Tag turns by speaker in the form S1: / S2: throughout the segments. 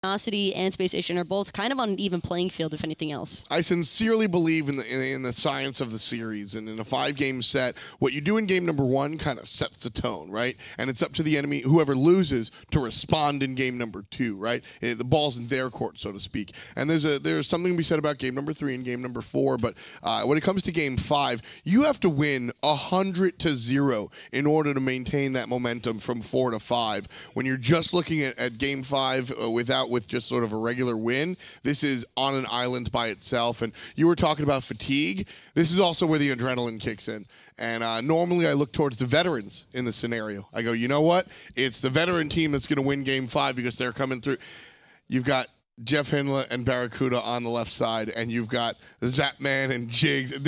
S1: Luminosity and Spacestation are both kind of on an even playing field, if anything else.
S2: I sincerely believe in the science of the series, and in a 5-game set, what you do in game number 1 kind of sets the tone, right? And it's up to the enemy, whoever loses, to respond in game number 2, right? The ball's in their court, so to speak. And there's something to be said about game number 3 and game number 4, but when it comes to game 5, you have to win 100-0 in order to maintain that momentum from 4 to 5. When you're just looking at game 5 with just sort of a regular win, this is on an island by itself. And you were talking about fatigue. This is also where the adrenaline kicks in. And normally I look towards the veterans in the scenario. I go, you know what? It's the veteran team that's going to win game 5 because they're coming through. You've got Jeff Hindla and Barracuda on the left side, and you've got Zapman and Jigs.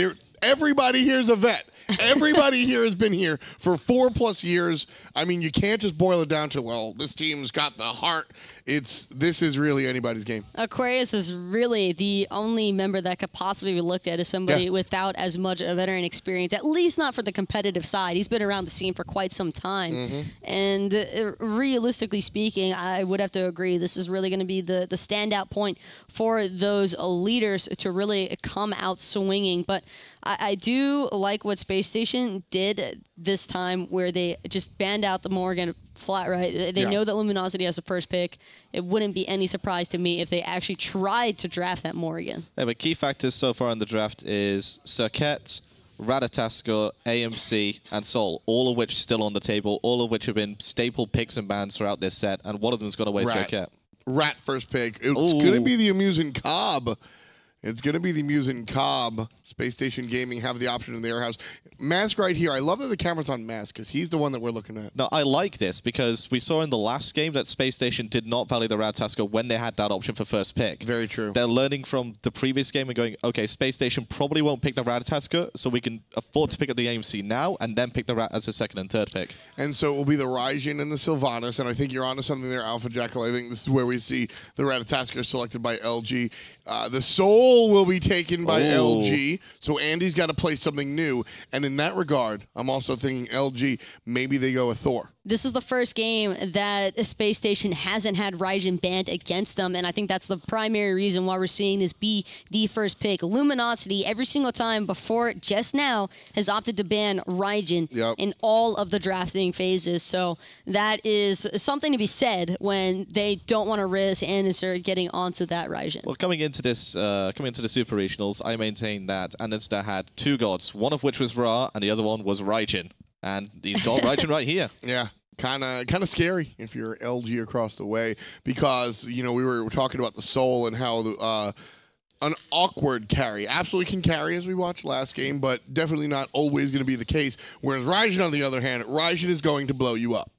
S2: Everybody here is a vet. Everybody here has been here for 4+ years. I mean, you can't just boil it down to, well, this team's got the heart. This is really anybody's game.
S1: Aquarius is really the only member that could possibly be looked at as somebody without as much a veteran experience, at least not for the competitive side. He's been around the scene for quite some time. And realistically speaking, I would have to agree, this is really going to be the standout point for those leaders to really come out swinging. But I do like what Spacestation did this time, where they just banned out the Morgan flat, right? They know that Luminosity has the first pick. It wouldn't be any surprise to me if they actually tried to draft that Morgan.
S3: Yeah, but key factors so far in the draft is Circuit, Ratatoskr, AMC, and Sol, all of which are still on the table, all of which have been staple picks and bans throughout this set, and one of them's gone away Circuit.
S2: Rat first pick. It's going to be the Amusing Cobb. It's going to be the Mutant Cobb. Spacestation Gaming have the option in their house. Mask right here. I love that the camera's on Mask because he's the one that we're looking at.
S3: No, I like this because we saw in the last game that Spacestation did not value the Ratatasker when they had that option for first pick.
S2: Very true.
S3: They're learning from the previous game and going, okay, Spacestation probably won't pick the Ratatasker, so we can afford to pick up the AMC now and then pick the Rat as a second and third pick.
S2: And so it will be the Raijin and the Sylvanas, and I think you're onto something there, Alpha Jackal. I think this is where we see the Ratatasker selected by LG. The Soul will be taken by LG, so Andy's got to play something new. And in that regard, I'm also thinking LG, maybe they go with Thor.
S1: This is the first game that Spacestation hasn't had Raijin banned against them, and I think that's the primary reason why we're seeing this be the first pick. Luminosity, every single time before just now, has opted to ban Raijin in all of the drafting phases. So that is something to be said when they don't want to risk Anister getting onto that Raijin.
S3: Well, coming into the Super Regionals, I maintain that Anister had 2 gods, one of which was Ra, and the other one was Raijin. And he's got Raijin right here.
S2: Yeah. Kind of scary if you're LG across the way, because, you know, we were talking about the Soul and how an awkward carry absolutely can carry, as we watched last game, but definitely not always going to be the case. Whereas Raijin, on the other hand, Raijin is going to blow you up.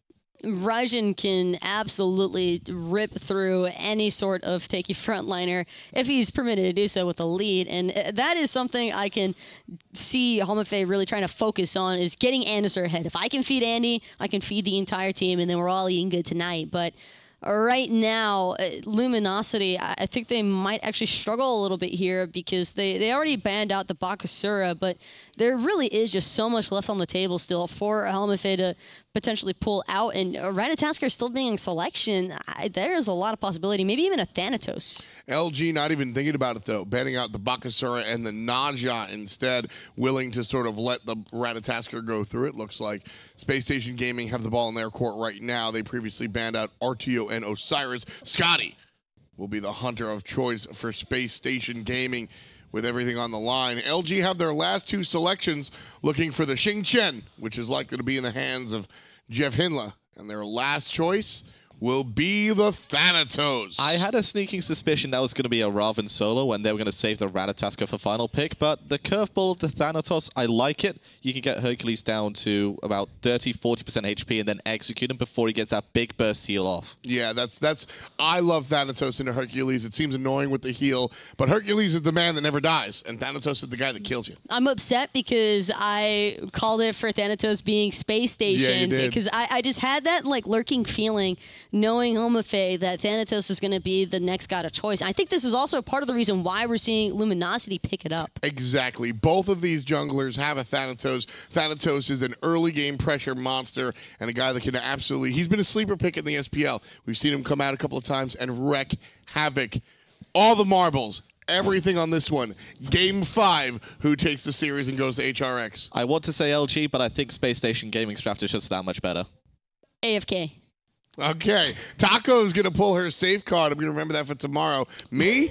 S1: Raijin can absolutely rip through any sort of takey frontliner if he's permitted to do so with the lead, and that is something I can see Homefe really trying to focus on, is getting Anister ahead. If I can feed Andy, I can feed the entire team, and then we're all eating good tonight. But right now, Luminosity, I think they might actually struggle a little bit here because they already banned out the Bakasura, but there really is just so much left on the table still for Helmefe to potentially pull out, and Ratatasker still being in selection. There's a lot of possibility, maybe even a Thanatos.
S2: LG not even thinking about it, though, banning out the Bakasura and the Naja instead, willing to sort of let the Ratatasker go through it. Looks like Spacestation Gaming have the ball in their court right now. They previously banned out RTO and Osiris. Scotty will be the hunter of choice for Spacestation Gaming with everything on the line. LG have their last 2 selections looking for the Xing Chen, which is likely to be in the hands of Jeff Hindla. And their last choice will be the Thanatos.
S3: I had a sneaking suspicion that was going to be a Raven solo and they were going to save the Ratatasker for final pick, but the curveball of the Thanatos, I like it. You can get Hercules down to about 30-40% HP and then execute him before he gets that big burst heal off.
S2: Yeah, I love Thanatos into Hercules. It seems annoying with the heal, but Hercules is the man that never dies, and Thanatos is the guy that kills you.
S1: I'm upset because I called it for Thanatos being Space Station, because I just had that like lurking feeling knowing Homofey that Thanatos is going to be the next god of choice. I think this is also part of the reason why we're seeing Luminosity pick it up.
S2: Exactly. Both of these junglers have a Thanatos. Thanatos is an early game pressure monster and a guy that can absolutely... He's been a sleeper pick in the SPL. We've seen him come out a couple of times and wreck havoc. All the marbles. Everything on this one. Game 5, who takes the series and goes to HRX?
S3: I want to say LG, but I think Spacestation Gaming Straft is just that much better.
S1: AFK.
S2: Okay. Taco's going to pull her safe card. I'm going to remember that for tomorrow. Me?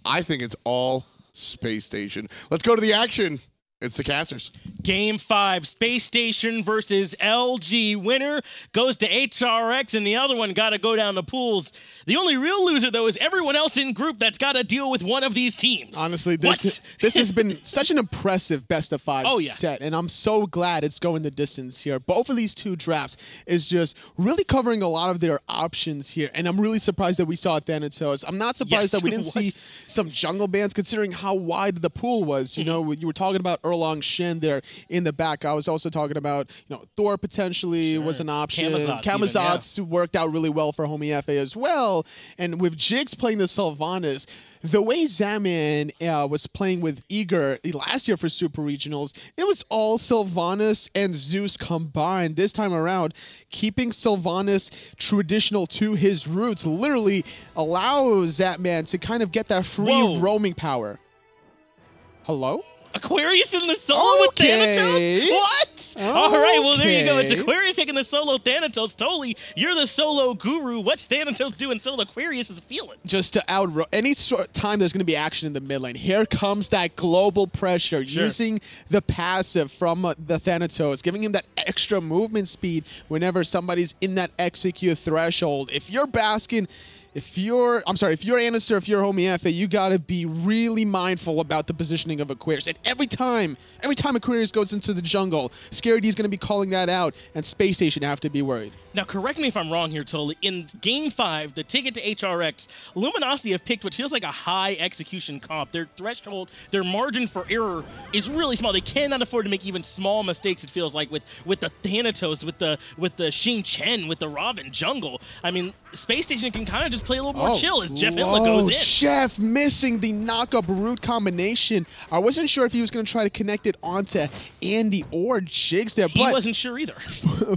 S2: I think it's all Spacestation. Let's go to the action. It's the casters.
S4: Game 5, Space Station versus LG. Winner goes to HRX, and the other one got to go down the pools. The only real loser, though, is everyone else in group that's got to deal with one of these teams.
S5: Honestly, this has been such an impressive best-of-5
S4: yeah.
S5: set, and I'm so glad it's going the distance here. Both of these two drafts is just really covering a lot of their options here, and I'm really surprised that we saw Thanatos. I'm not surprised that we didn't see some jungle bans, considering how wide the pool was. You know, you were talking about Erlong Shin there in the back. I was also talking about, Thor potentially was an option. Camazotz worked out really well for Homie FA as well. And with Jigs playing the Sylvanas, the way Zaman was playing with Eager last year for Super Regionals, it was all Sylvanas and Zeus combined. This time around, keeping Sylvanas traditional to his roots literally allows Zaman to kind of get that free roaming power. Hello?
S4: Aquarius in the solo with Thanatos? What? All right, well, there you go. It's Aquarius taking the solo Thanatos. Totally, you're the solo guru. What's Thanatos doing solo Aquarius is feeling?
S5: Just to any time there's going to be action in the mid lane, here comes that global pressure, using the passive from the Thanatos, giving him that extra movement speed whenever somebody's in that execute threshold. If you're Baskin... If you're Anister, if you're Homie FA, you gotta be really mindful about the positioning of Aquarius. And every time Aquarius goes into the jungle, Scary D's gonna be calling that out, and Space Station have to be worried.
S4: Now, correct me if I'm wrong here, Totally. In Game 5, the ticket to HRX, Luminosity have picked what feels like a high execution comp. Their threshold, their margin for error is really small. They cannot afford to make even small mistakes, it feels like, with the Thanatos, with the Xing Chen, with the Robin jungle. I mean, Space Station can kind of just play a little more chill as Jeff Inla goes in.
S5: Jeff missing the knock-up root combination. I wasn't sure if he was going to try to connect it onto Andy or Jigs there.
S4: He wasn't sure either.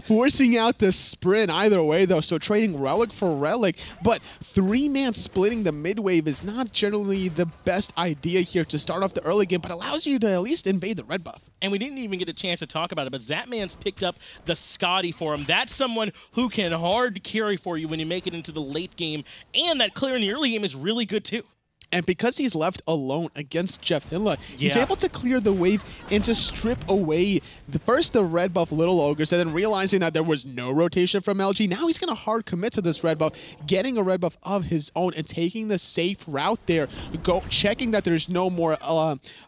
S5: Forcing out the sprint either way, though, so trading Relic for Relic. But 3-man splitting the mid-wave is not generally the best idea here to start off the early game, but allows you to at least invade the red buff.
S4: And we didn't even get a chance to talk about it, but Zatman's picked up the Scotty for him. That's someone who can hard carry for you when you make it into the late game, and that clear in the early game is really good too.
S5: And because he's left alone against Jeff Hinla, he's able to clear the wave and to strip away first the red buff Little Ogres, and then realizing that there was no rotation from LG, now he's going to hard commit to this red buff, getting a red buff of his own and taking the safe route there, checking that there's no more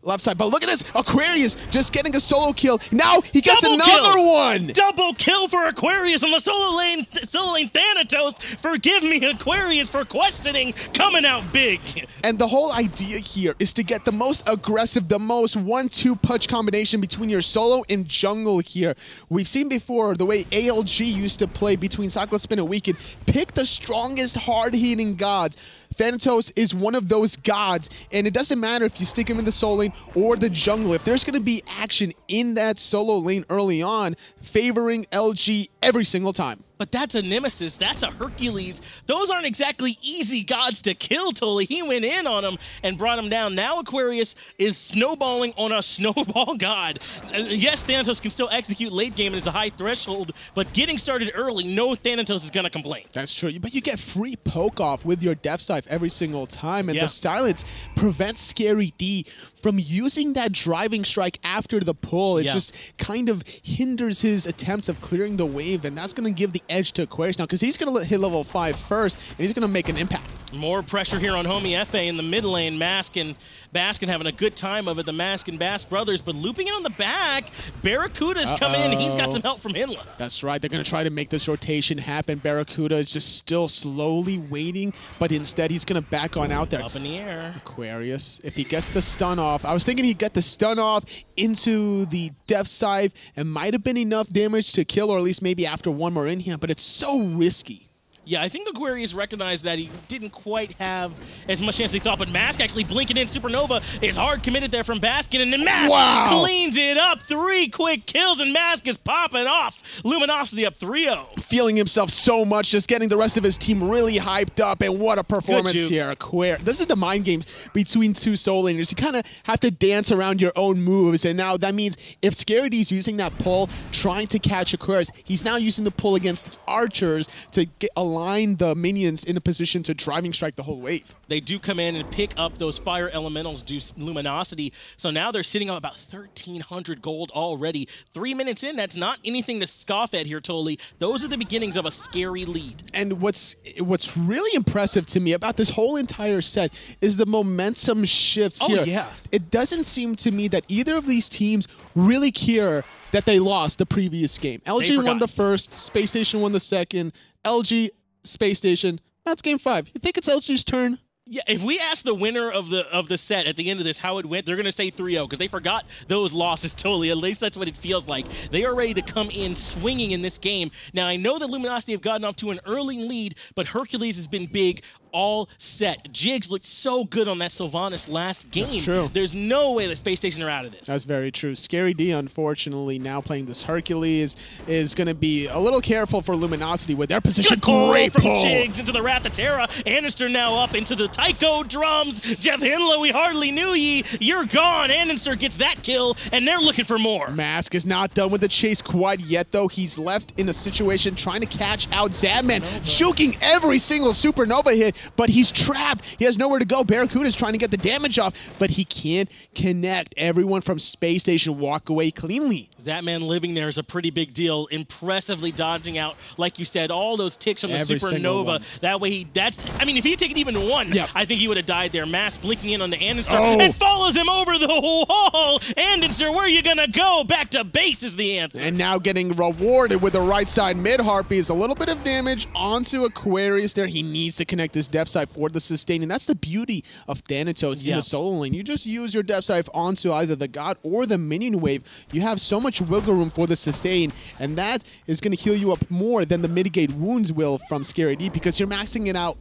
S5: left side. But look at this, Aquarius just getting a solo kill. Now he gets another one!
S4: Double kill for Aquarius on the solo lane Thanatos. Forgive me, Aquarius, for questioning, coming out big.
S5: And the whole idea here is to get the most aggressive, the most 1-2 punch combination between your solo and jungle here. We've seen before the way ALG used to play between Cyclo Spin and Weekend. Pick the strongest, hard-hitting gods. Thanatos is one of those gods, and it doesn't matter if you stick him in the solo lane or the jungle. If there's going to be action in that solo lane early on, favoring LG every single time.
S4: But that's a Nemesis. That's a Hercules. Those aren't exactly easy gods to kill, Tully. He went in on him and brought him down. Now Aquarius is snowballing on a snowball god. Yes, Thanatos can still execute late game and it's a high threshold, but getting started early, no Thanatos is going to complain.
S5: That's true. But you get free poke off with your Death Scythe every single time, and the silence prevents Scary D from using that driving strike after the pull. It just kind of hinders his attempts of clearing the wave, and that's going to give the edge to Aquarius now, because he's going to hit level 5 first, and he's going to make an impact.
S4: More pressure here on Homie FA in the mid lane. Mask and Baskin having a good time of it, the Mask and Bask brothers, but looping it on the back. Barracuda's coming in. He's got some help from Hinla.
S5: That's right. They're going to try to make this rotation happen. Barracuda is just still slowly waiting, but instead he's going to back on out there.
S4: Up in the air.
S5: Aquarius, if he gets the stun off, I was thinking he'd get the stun off into the Death Scythe, and might have been enough damage to kill, or at least maybe after one more in here, but it's so risky.
S4: Yeah, I think Aquarius recognized that he didn't quite have as much chance as he thought, but Mask actually blinking in. Supernova is hard committed there from Baskin, and then Mask cleans it up. 3 quick kills, and Mask is popping off. Luminosity up 3-0.
S5: Feeling himself so much, just getting the rest of his team really hyped up, and what a performance here. Aquarius. This is the mind games between two soul laners. You kind of have to dance around your own moves, and now that means if Scary D's using that pull, trying to catch Aquarius, he's now using the pull against archers to align the minions in a position to driving strike the whole wave.
S4: They do come in and pick up those fire elementals, do Luminosity. So now they're sitting on about 1,300 gold already. 3 minutes in, that's not anything to scoff at here, Totally. Those are the beginnings of a scary lead.
S5: And what's really impressive to me about this whole entire set is the momentum shifts here.
S4: Yeah.
S5: It doesn't seem to me that either of these teams really care that they lost the previous game. LG won the first, Space Station won the second, LG, Space Station. That's game 5. You think it's LG's turn?
S4: Yeah, if we ask the winner of the set at the end of this how it went, they're going to say 3-0 because they forgot those losses totally. At least that's what it feels like. They are ready to come in swinging in this game. Now, I know that Luminosity have gotten off to an early lead, but Hercules has been big all set. Jigs looked so good on that Sylvanas last game.
S5: That's true.
S4: There's no way that Space Station are out of this.
S5: That's very true. Scary D, unfortunately, now playing this Hercules, is going to be a little careful for Luminosity with their position.
S4: Great pull from Jigs into the Wrath of Terra. Annister now up into the Tycho drums. Jeff Hinlow, we hardly knew ye. You're gone. Annister gets that kill, and they're looking for more.
S5: Mask is not done with the chase quite yet, though. He's left in a situation trying to catch out Zadman, juking every single Supernova hit, but he's trapped. He has nowhere to go. Barracuda's trying to get the damage off, but he can't connect. Everyone from Space Station walk away cleanly.
S4: Zadman living there is a pretty big deal. Impressively dodging out, like you said, all those ticks from the Supernova. That way, I mean, if he had taken even one, I think he would have died there. Mask blinking in on the Annister and follows him over the wall. Annister, where are you going to go? Back to base is the answer.
S5: And now getting rewarded with the right side mid Harpies. A little bit of damage onto Aquarius there. He needs to connect this depth side for the sustain. And that's the beauty of Thanatos in the solo lane. You just use your depth side onto either the God or the minion wave. You have so much wiggle room for the sustain. And that is going to heal you up more than the mitigate wounds will from Scary D because you're maxing it out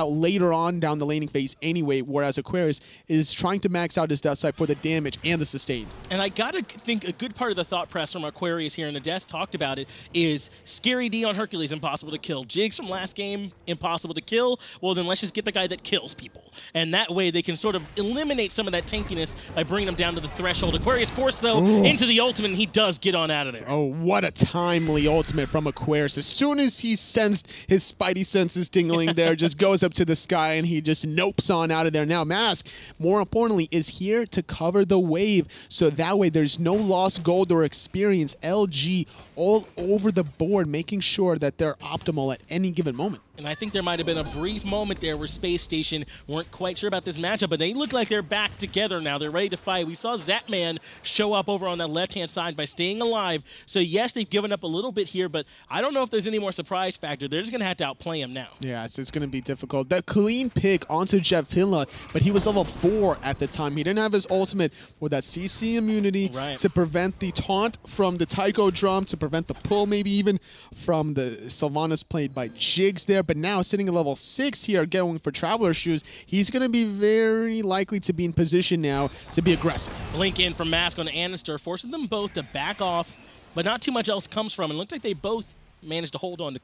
S5: later on down the laning phase anyway, whereas Aquarius is trying to max out his depth side for the damage and the sustain.
S4: And I gotta think a good part of the thought press from Aquarius here, and Ades talked about it, is Scary D on Hercules, impossible to kill. Jigs from last game, impossible to kill. Well, then let's just get the guy that kills people. And that way they can sort of eliminate some of that tankiness by bringing them down to the threshold. Aquarius forced, though, into the ultimate, and he does get on out of there.
S5: Oh, what a timely ultimate from Aquarius. As soon as he sensed his spidey senses tingling there, just goes up to the sky, and he just nopes on out of there. Now, Mask, more importantly, is here to cover the wave, so that way there's no lost gold or experience. LG all over the board, making sure that they're optimal at any given moment.
S4: And I think there might have been a brief moment there where Space Station weren't quite sure about this matchup, but they look like they're back together now. They're ready to fight. We saw Zapman show up over on that left-hand side by staying alive. So, yes, they've given up a little bit here, but I don't know if there's any more surprise factor. They're just going to have to outplay him now.
S5: Yeah, it's going to be difficult. The clean pick onto Jeff Hinla, but he was level 4 at the time. He didn't have his ultimate with that CC immunity to prevent the taunt from the Tycho drum, to prevent the pull maybe even from the Sylvanas played by Jigs there. But now sitting at level 6 here, going for Traveler Shoes, he's going to be very likely to be in position now to be aggressive.
S4: Blink in from Mask on Annister, forcing them both to back off, but not too much else comes from it. It looks like they both managed to hold on to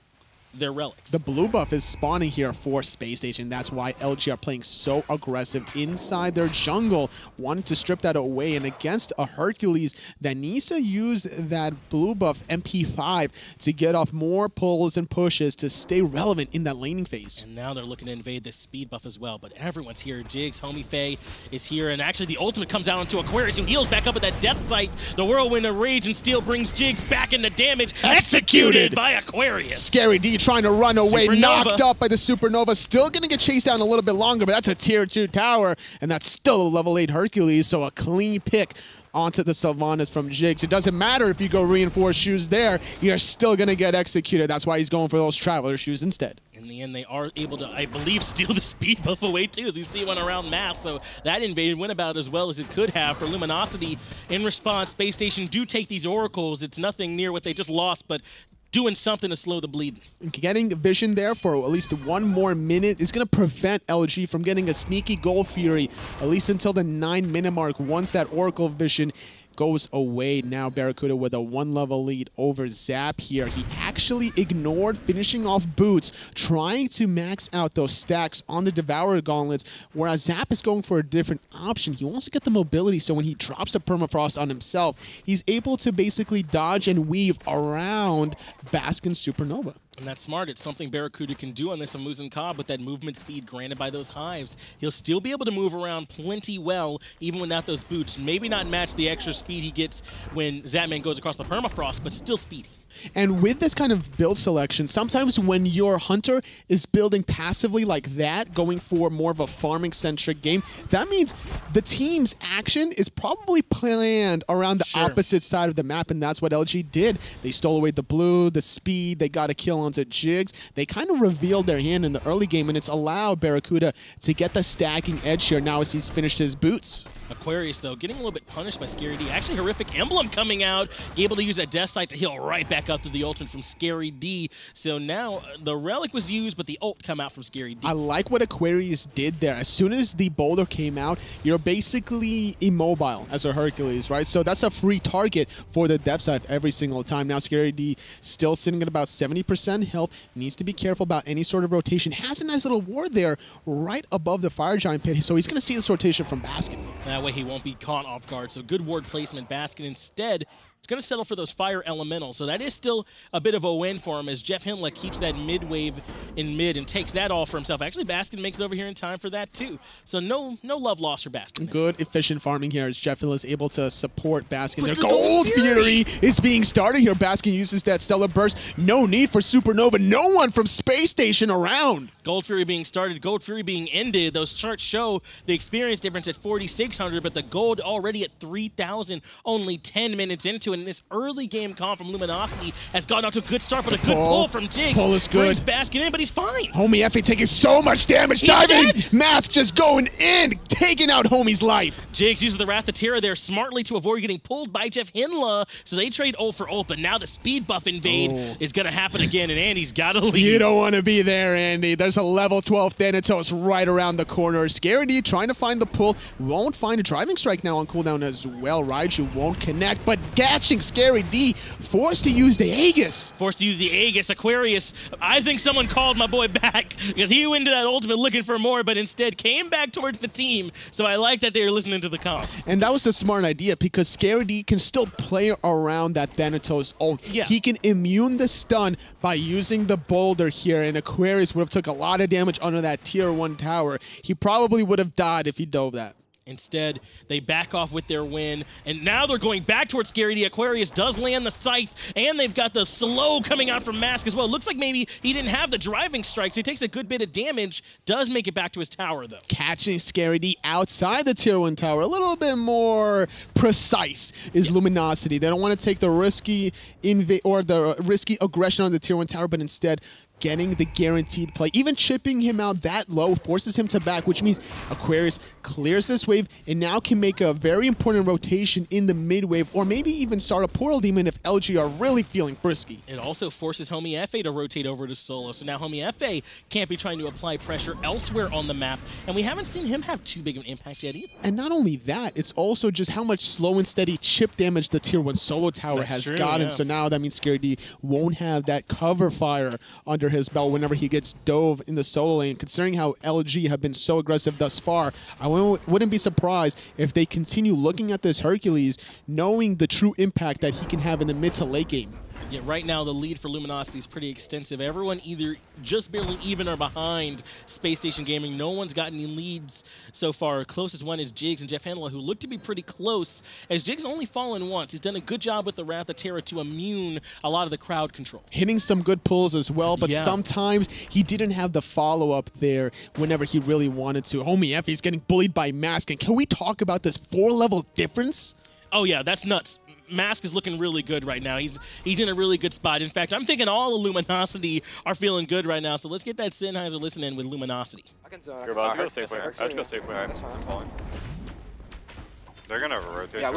S4: their relics.
S5: The blue buff is spawning here for Space Station. That's why LG are playing so aggressive inside their jungle, wanting to strip that away. And against a Hercules that needs to use that blue buff MP5 to get off more pulls and pushes to stay relevant in that laning phase.
S4: And now they're looking to invade this speed buff as well, but everyone's here. Jigs, Homie Faye is here, and actually the ultimate comes out onto Aquarius, who heals back up at that Death Sight. The Whirlwind of Rage and Steel brings Jigs back into damage. Executed by Aquarius.
S5: Scary D trying to run away, knocked up by the Supernova. Still going to get chased down a little bit longer, but that's a tier 2 tower, and that's still a level 8 Hercules, so a clean pick onto the Sylvanas from Jigs. It doesn't matter if you go reinforced shoes there, you're still going to get executed. That's why he's going for those Traveler Shoes instead.
S4: In the end, they are able to, I believe, steal the speed buff away, too, as we see one around Mass. So that invade went about as well as it could have for Luminosity. In response, Space Station do take these Oracles. It's nothing near what they just lost, but doing something to slow the bleed.
S5: Getting vision there for at least 1 more minute is going to prevent LG from getting a sneaky Gold Fury, at least until the 9-minute mark. Once that Oracle vision goes away, now Barracuda with a 1-level lead over Zap here. He actually ignored finishing off Boots, trying to max out those stacks on the Devourer Gauntlets, whereas Zap is going for a different option. He wants to get the mobility, so when he drops the Permafrost on himself, he's able to basically dodge and weave around Baskin's Supernova.
S4: And that's smart. It's something Barracuda can do on this Amuzen Cobb with that movement speed granted by those hives. He'll still be able to move around plenty well, even without those boots. Maybe not match the extra speed he gets when Zapman goes across the permafrost, but still speedy.
S5: And with this kind of build selection, sometimes when your hunter is building passively like that, going for more of a farming-centric game, that means the team's action is probably planned around the opposite side of the map, and that's what LG did. They stole away the blue, the speed, they got a kill onto Jigs. They kind of revealed their hand in the early game, and it's allowed Barracuda to get the stacking edge here now as he's finished his boots.
S4: Aquarius, though, getting a little bit punished by Scary D. Actually, horrific emblem coming out, able to use that Death Sight to heal right back up to the ultimate from Scary D. So now the Relic was used, but the ult come out from Scary D.
S5: I like what Aquarius did there. As soon as the boulder came out, you're basically immobile as a Hercules, right? So that's a free target for the Death Sight every single time. Now Scary D still sitting at about 70% health, needs to be careful about any sort of rotation. Has a nice little ward there right above the Fire Giant pit, so he's going to see this rotation from Baskin.
S4: That way he won't be caught off guard. So good ward placement. Baskin instead is going to settle for those Fire Elementals. So that is still a bit of a win for him as Jeff Hindla keeps that mid wave in mid and takes that all for himself. Actually, Baskin makes it over here in time for that too. So no love lost for Baskin.
S5: Good, efficient farming here as Jeff Hindla is able to support Baskin. Their Gold Fury is being started here. Baskin uses that Stellar Burst. No need for Supernova. No one from Space Station around.
S4: Gold Fury being started, Gold Fury being ended. Those charts show the experience difference at 4,600, but the gold already at 3,000, only 10 minutes into it. And this early game comp from Luminosity has gotten out to a good start, but a good pull from Jigs.
S5: Pull is good.
S4: Brings Baskin in, but he's fine.
S5: Homie Effie taking so much damage. Diving! Mask just going in, taking out Homie's life.
S4: Jigs uses the Wrath of Terra there smartly to avoid getting pulled by Jeff Hindla, so they trade ult for ult, but now the speed buff invade is going to happen again, and Andy's got to leave.
S5: You don't want to be there, Andy. There's a level 12 Thanatos right around the corner. Scary D trying to find the pull. Won't find a driving strike now on cooldown as well. Raiju won't connect, but catching Scary D, forced to use the Aegis.
S4: Forced to use the Aegis. Aquarius, I think someone called my boy back because he went into that ultimate looking for more, but instead came back towards the team. So I like that they were listening to the comms.
S5: And that was a smart idea because Scary D can still play around that Thanatos ult.
S4: Yeah.
S5: He can immune the stun by using the boulder here, and Aquarius would have took a lot of damage under that tier 1 tower. He probably would have died if he dove that.
S4: Instead, they back off with their win, and now they're going back towards Scary D. Aquarius does land the Scythe, and they've got the slow coming out from Mask as well. Looks like maybe he didn't have the driving strike, so he takes a good bit of damage, does make it back to his tower, though.
S5: Catching Scary D outside the tier 1 tower, a little bit more precise is Luminosity. They don't want to take the risky aggression on the tier 1 tower, but instead getting the guaranteed play. Even chipping him out that low forces him to back, which means Aquarius clears this wave and now can make a very important rotation in the mid wave, or maybe even start a Portal Demon if LG are really feeling frisky.
S4: It also forces Homie Fa to rotate over to solo, so now Homie Fa can't be trying to apply pressure elsewhere on the map, and we haven't seen him have too big of an impact yet either.
S5: And not only that, it's also just how much slow and steady chip damage the tier 1 solo tower has gotten, so now that means Scary D won't have that cover fire under his belt whenever he gets dove in the solo lane. Considering how LG have been so aggressive thus far, I wouldn't be surprised if they continue looking at this Hercules, knowing the true impact that he can have in the mid to late game.
S4: Yeah, right now the lead for Luminosity is pretty extensive. Everyone either just barely even or behind Space Station Gaming. No one's gotten any leads so far. Closest one is Jigs and Jeff Hindla, who look to be pretty close, as Jigs only fallen once. He's done a good job with the Wrath of Terra to immune a lot of the crowd control.
S5: Hitting some good pulls as well, but sometimes he didn't have the follow-up there whenever he really wanted to. Homie Effie's getting bullied by Mask, and can we talk about this 4-level difference?
S4: Oh yeah, that's nuts. Mask is looking really good right now. He's in a really good spot. In fact, I'm thinking all of Luminosity are feeling good right now. So let's get that Sennheiser listen in with Luminosity.
S6: I can zone. You're about to go safe way. I have to go safe way. That's fine. That's fine. They're gonna rotate.
S7: Yeah,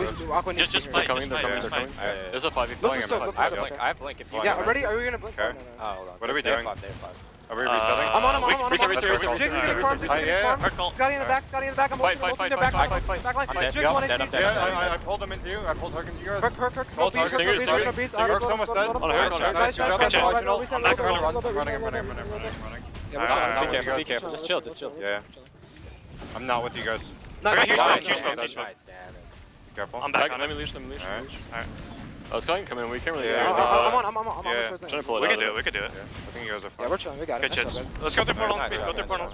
S8: just fight. They're coming. There's a 5v4.
S7: I have blink. Yeah, ready? Are we gonna blink?
S6: Okay.
S7: Oh, hold on.
S6: What are we doing? Are we resetting?
S7: I'm on.
S8: Reset.
S7: Scotty in the back. I'm ulting their back line. Jigs 1 HP.
S6: Yeah, I pulled him into you. I pulled Herc into yours.
S7: Herc.
S6: Hold target. Herc's almost dead. Nice. You got that optional. I'm running.
S7: Yeah, be careful. Just chill.
S6: Yeah. I'm not with you guys.
S8: Huge
S7: Nice,
S6: Be careful.
S8: I'm back.
S9: Let me leash them.
S6: Alright.
S9: I was going to come in. We can't really.
S6: Yeah,
S7: I'm on.
S6: Yeah.
S9: Trying to pull it
S8: We
S9: out.
S8: could do it.
S6: I think you guys are fine.
S7: Yeah, we're chilling. We got it.
S8: Good chance. Let's go through portal speed. Go through portal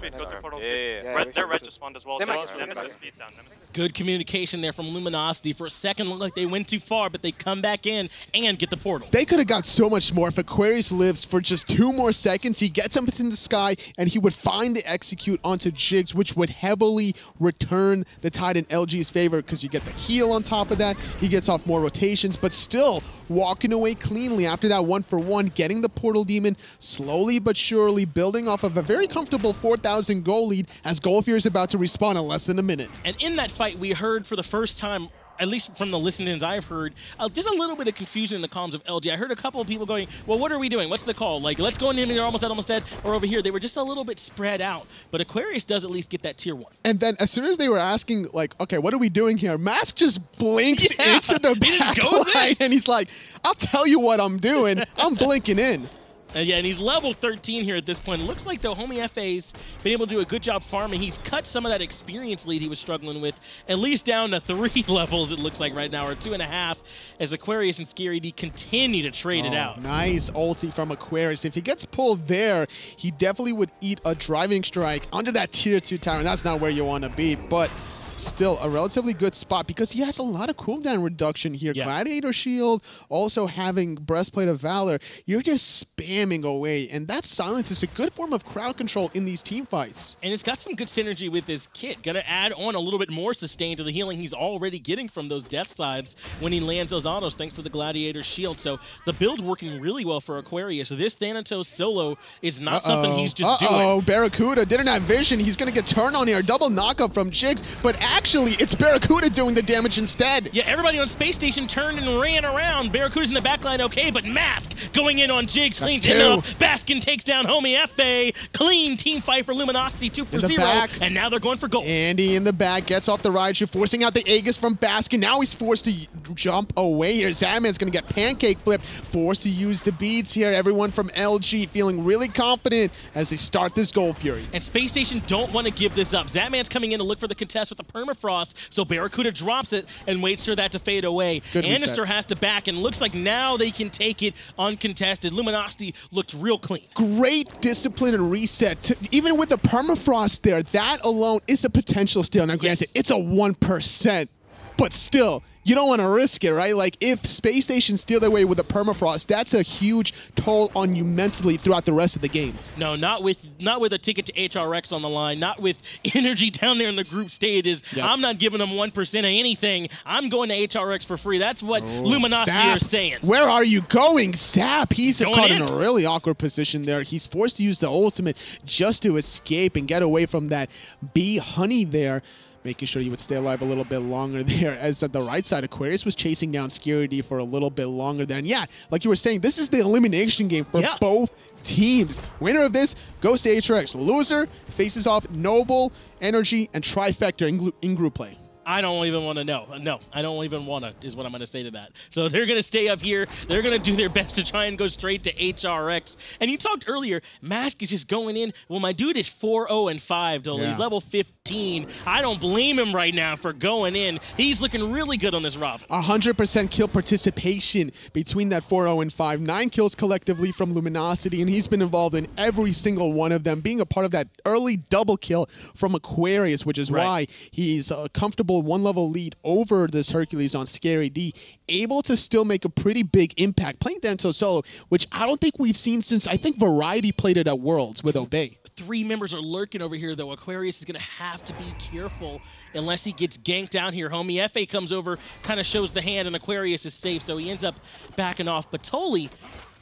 S8: speed.
S9: Yeah.
S8: Their red just spawned as well.
S7: They might
S8: Nemesis speeds down.
S4: Good communication there from Luminosity. For a second, looked like they went too far, but they come back in and get the portal.
S5: They could have got so much more if Aquarius lives for just 2 more seconds. He gets up in the sky, and he would find the execute onto Jigs, which would heavily return the tide in LG's favor because you get the heal on top of that. He gets off more rotations, but still walking away cleanly after that 1-for-1, getting the portal demon slowly but surely, building off of a very comfortable 4,000 goal lead as Goldfear is about to respawn in less than a minute.
S4: And in that fight, we heard for the first time, at least from the listens I've heard, just a little bit of confusion in the comms of LG. I heard a couple of people going, well, what are we doing? What's the call? Like, let's go in here, they're almost dead, or over here. They were just a little bit spread out. But Aquarius does at least get that tier 1.
S5: And then as soon as they were asking, like, okay, what are we doing here? Mask just blinks into the back line, and he's like, I'll tell you what I'm doing. I'm blinking in.
S4: Yeah, and he's level 13 here at this point. It looks like the homie FA's been able to do a good job farming. He's cut some of that experience lead he was struggling with, at least down to 3 levels, it looks like right now, or 2.5, as Aquarius and Scary D continue to trade it out.
S5: Nice ulti from Aquarius. If he gets pulled there, he definitely would eat a driving strike under that tier 2 tower, and that's not where you want to be, but still a relatively good spot because he has a lot of cooldown reduction here. Yeah. Gladiator Shield, also having Breastplate of Valor. You're just spamming away, and that silence is a good form of crowd control in these team fights.
S4: And it's got some good synergy with his kit. Gonna add on a little bit more sustain to the healing he's already getting from those death sides when he lands those autos thanks to the Gladiator Shield. So the build working really well for Aquarius. This Thanatos solo is not something he's just doing.
S5: Barracuda didn't have vision. He's gonna get turned on here. Double knockup from Jigs, but actually, it's Barracuda doing the damage instead.
S4: Yeah, everybody on Space Station turned and ran around. Barracuda's in the backline, okay, but Mask going in on Jigs. Clean enough. Baskin takes down homie FA. Clean team fight for Luminosity, 2-for-0. And now they're going for gold.
S5: Andy in the back gets off the Raichu, forcing out the Aegis from Baskin. Now he's forced to jump away here. Zadman's going to get pancake flipped, forced to use the beads here. Everyone from LG feeling really confident as they start this Gold Fury.
S4: And Space Station don't want to give this up. Zadman's coming in to look for the contest with the permafrost. So Barracuda drops it and waits for that to fade away. Anister has to back, and looks like now they can take it uncontested. Luminosity looked real clean.
S5: Great discipline and reset. Even with the permafrost there, that alone is a potential steal. Now, granted, it's a 1%, but still, you don't want to risk it, right? Like, if Space Station steal their way with a permafrost, that's a huge toll on you mentally throughout the rest of the game.
S4: No, not with a ticket to HRX on the line, not with energy down there in the group stages. Yep. I'm not giving them 1% of anything. I'm going to HRX for free. That's what Luminosity are saying.
S5: Where are you going, Zap? He's caught in a really awkward position there. He's forced to use the ultimate just to escape and get away from that bee honey there, making sure he would stay alive a little bit longer there. As at the right side, Aquarius was chasing down Scary D for a little bit longer there. And yeah, like you were saying, this is the elimination game for both teams. Winner of this goes to HRX. Loser faces off Noble, Energy, and Trifecta in group play.
S4: I don't even want to know. No, I don't even want to, is what I'm going to say to that. So they're going to stay up here. They're going to do their best to try and go straight to HRX. And you talked earlier, Mask is just going in. Well, my dude is 4-0-5 till he's level 15. I don't blame him right now for going in. He's looking really good on this Robin.
S5: 100% kill participation between that 4-0-5. 9 kills collectively from Luminosity, and he's been involved in every single one of them, being a part of that early double kill from Aquarius, which is why he's comfortable 1-level lead over this Hercules on Scary D, able to still make a pretty big impact playing Thanatos solo, which I don't think we've seen since, I think, Variety played it at Worlds with Obey.
S4: 3 members are lurking over here, though. Aquarius is going to have to be careful unless he gets ganked down here. Homie FA comes over, kind of shows the hand, and Aquarius is safe, so he ends up backing off. But Toli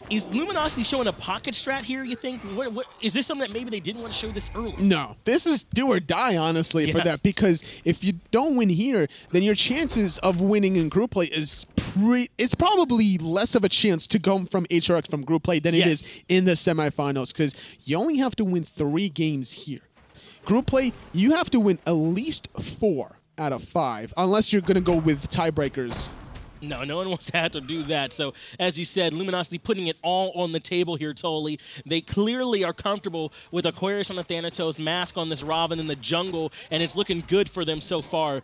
S4: Is Luminosity showing a pocket strat here, you think? What is this something that maybe they didn't want to show this early?
S5: No, this is do or die, honestly, for that. Because if you don't win here, then your chances of winning in group play is it's probably less of a chance to go from HRX from group play than it is in the semifinals, because you only have to win 3 games here. Group play, you have to win at least 4 out of 5, unless you're going to go with tiebreakers.
S4: No, no one wants to have to do that. So, as you said, Luminosity putting it all on the table here, Totally. They clearly are comfortable with Aquarius on the Thanatos, Mask on this Robin in the jungle, and it's looking good for them so far.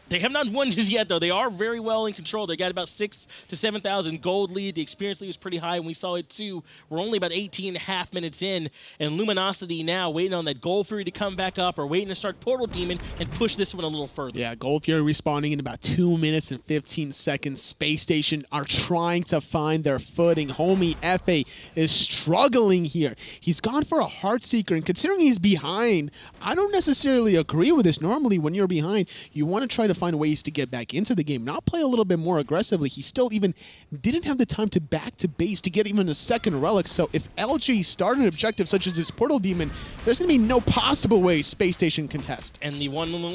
S4: They have not won just yet, though. They are very well in control. They got about 6,000 to 7,000 gold lead. The experience lead was pretty high, and we saw it too. We're only about 18.5 minutes in, and Luminosity now waiting on that Gold Fury to come back up or waiting to start Portal Demon and push this one a little further.
S5: Yeah, Gold Fury respawning in about 2 minutes and 15 seconds. Space Station are trying to find their footing. Homie FA is struggling here. He's gone for a Heartseeker, and considering he's behind, I don't necessarily agree with this. Normally, when you're behind, you want to try to find ways to get back into the game, not play a little bit more aggressively. He still even didn't have the time to back to base to get even a second relic. So if LG started an objective such as this Portal Demon, there's going to be no possible way Space Station can test.
S4: And the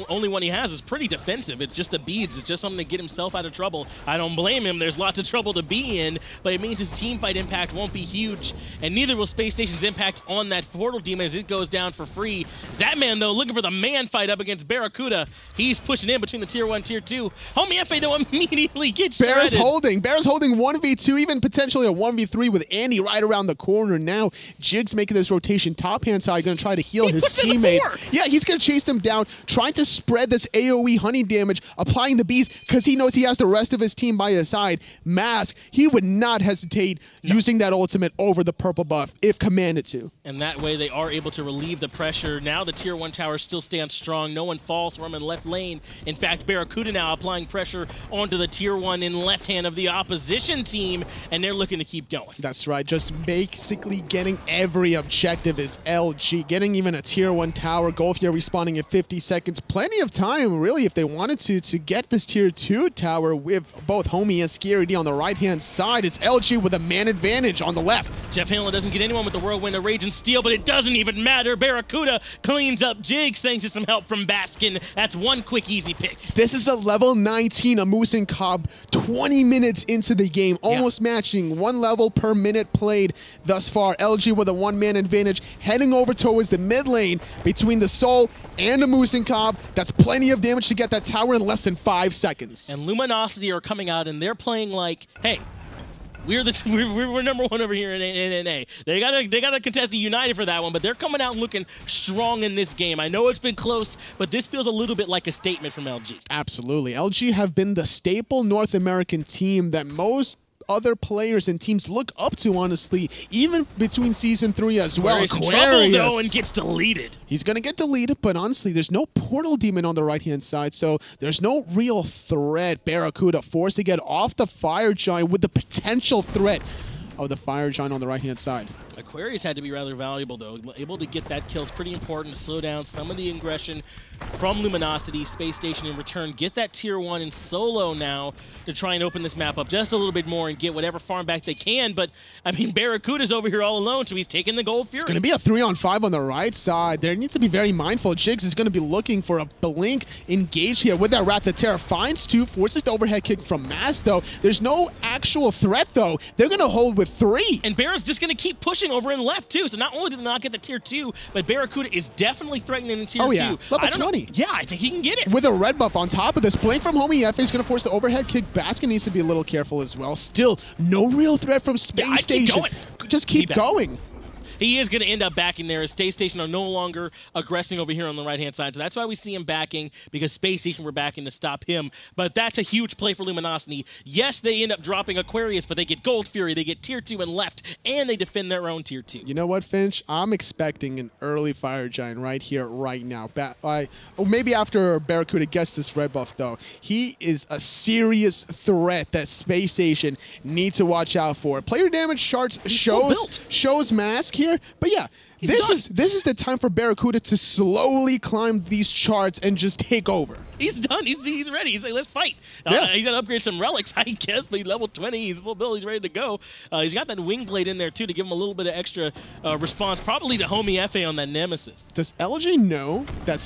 S4: only one he has is pretty defensive. It's just a beads. It's just something to get himself out of trouble. I don't blame him. There's lots of trouble to be in, but it means his team fight impact won't be huge, and neither will Space Station's impact on that Portal Demon as it goes down for free. Zatman, though, looking for the man fight up against Barracuda. He's pushing in between the Tier 1, Tier 2. Homie FA, though, immediately gets
S5: Bear's
S4: shredded.
S5: Bear's holding 1v2, even potentially a 1v3 with Andy right around the corner. Now, Jig's making this rotation top-hand side, going to try to heal his teammates. Yeah, he's going to chase them down, trying to spread this AoE honey damage, applying the bees, because he knows he has the rest of his team by his side. Mask, he would not hesitate using that ultimate over the purple buff if commanded to.
S4: And that way, they are able to relieve the pressure. Now the Tier 1 tower still stands strong. No one falls from in left lane. In fact, Barracuda now applying pressure onto the Tier 1 in left hand of the opposition team, and they're looking to keep going.
S5: That's right. Just basically getting every objective is LG. Getting even a Tier 1 tower. Gold Fury respawning in 50 seconds. Plenty of time, really, if they wanted to get this Tier 2 tower with both Homie and Scary D on the right-hand side. It's LG with a man advantage on the left.
S4: Jeff Hanlon doesn't get anyone with the Whirlwind of Rage and Steel, but it doesn't even matter. Barracuda cleans up Jigs thanks to some help from Baskin. That's one quick, easy pick.
S5: This is a level 19 Amoose and Cobb, 20 minutes into the game, almost matching 1 level per minute played thus far. LG with a 1-man advantage, heading over towards the mid lane between the Soul and Amoose and Cobb. That's plenty of damage to get that tower in less than 5 seconds.
S4: And Luminosity are coming out, and they're playing like, hey, we're number 1 over here in NA. They gotta contest the United for that one, but they're coming out looking strong in this game. I know it's been close, but this feels a little bit like a statement from LG.
S5: Absolutely. LG have been the staple North American team that most other players and teams look up to, honestly, even between Season 3 as well.
S4: Aquarius in trouble, though, and gets deleted.
S5: He's going to get deleted, but honestly, there's no Portal Demon on the right-hand side, so there's no real threat. Barracuda forced to get off the Fire Giant with the potential threat of the Fire Giant on the right-hand side.
S4: Aquarius had to be rather valuable, though. Able to get that kill is pretty important to slow down some of the aggression from Luminosity. Space Station in return get that Tier 1 in solo now to try and open this map up just a little bit more and get whatever farm back they can. But, I mean, Barracuda's over here all alone, so he's taking the Gold Fury.
S5: It's going to be a 3-on-5 on the right side. There needs to be very mindful. Jigs is going to be looking for a blink engage here with that Wrath of Terror. Finds 2, forces the overhead kick from Mass, though. There's no actual threat, though. They're going to hold with 3.
S4: And Barra's just going to keep pushing over in left, too. So not only did they not get the Tier 2, but Barracuda is definitely threatening in Tier 2.
S5: Level 20.
S4: Yeah, I think he can get it.
S5: With a red buff on top of this. Blink from Homie FA is going to force the overhead kick. Baskin needs to be a little careful as well. Still, no real threat from Space Station. Just keep going.
S4: He is going to end up backing there as Space Station are no longer aggressing over here on the right-hand side. So that's why we see him backing, because Space Station were backing to stop him. But that's a huge play for Luminosity. Yes, they end up dropping Aquarius, but they get Gold Fury, they get Tier 2 and left, and they defend their own Tier 2.
S5: You know what, Finch? I'm expecting an early Fire Giant right here, right now. Maybe after Barracuda gets this red buff, though. He is a serious threat that Space Station needs to watch out for. Player damage charts shows Mask here. But yeah, this is the time for Barracuda to slowly climb these charts and just take over.
S4: He's done. He's ready. He's like, let's fight. He's got to upgrade some relics, I guess, but he's level 20. He's full build. He's ready to go. He's got that wing blade in there, too, to give him a little bit of extra response, probably to homie FA on that Nemesis.
S5: Does LG know that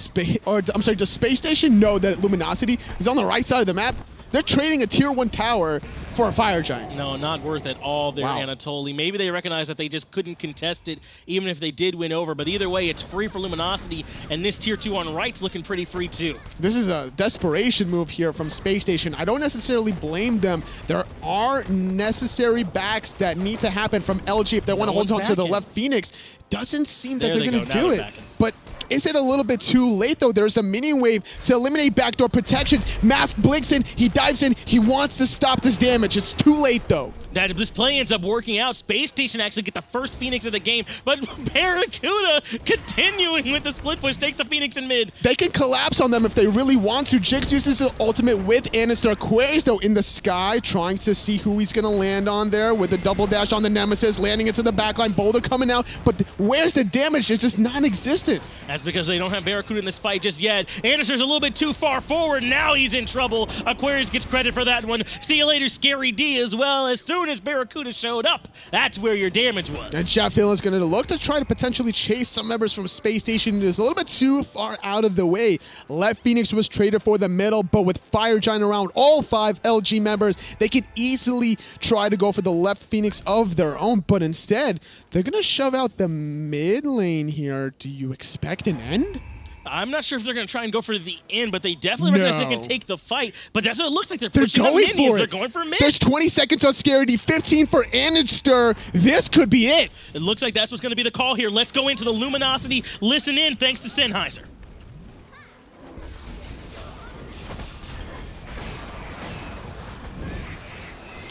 S5: does Space Station know that Luminosity is on the right side of the map? They're trading a tier 1 tower for a fire giant.
S4: No, not worth it all there, Anatoly. Maybe they recognize that they just couldn't contest it, even if they did win over. But either way, it's free for Luminosity, and this tier 2 on right's looking pretty free too.
S5: This is a desperation move here from Space Station. I don't necessarily blame them. There are necessary backs that need to happen from LG if they want to hold on to the left Phoenix. Doesn't seem that they're going to do it. But is it a little bit too late, though? There's a mini wave to eliminate backdoor protections. Mask blinks in. He dives in. He wants to stop this damage. It's too late, though.
S4: This play ends up working out. Space Station actually get the first Phoenix of the game, but Barracuda continuing with the split push takes the Phoenix in mid.
S5: They can collapse on them if they really want to. Jix uses his ultimate with Anister. Aquarius, though, in the sky, trying to see who he's going to land on there with a double dash on the Nemesis, landing into the backline. Boulder coming out, but where's the damage? It's just non-existent.
S4: That's because they don't have Barracuda in this fight just yet. Anister's a little bit too far forward. Now he's in trouble. Aquarius gets credit for that one. See you later, Scary D, as well. As soon as Barracuda showed up, that's where your damage was.
S5: And Sheffield is going to look to try to potentially chase some members from Space Station. It is a little bit too far out of the way. Left Phoenix was traded for the middle, but with Fire Giant around all 5 LG members, they could easily try to go for the left Phoenix of their own, but instead, they're going to shove out the mid lane here. Do you expect an end?
S4: I'm not sure if they're going to try and go for the end, but they definitely recognize they can take the fight. But that's what it looks like. They're pushing the minions. They're going for mid.
S5: There's 20 seconds on Scaredy, 15 for Anister. This could be it.
S4: It looks like that's what's going to be the call here. Let's go into the Luminosity. Listen in, thanks to Sennheiser.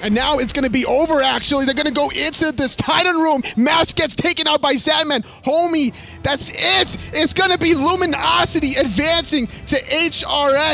S5: And now it's going to be over, actually. They're going to go into this Titan room. Mask gets taken out by Zadman. Homie, that's it. It's going to be Luminosity advancing to HRX.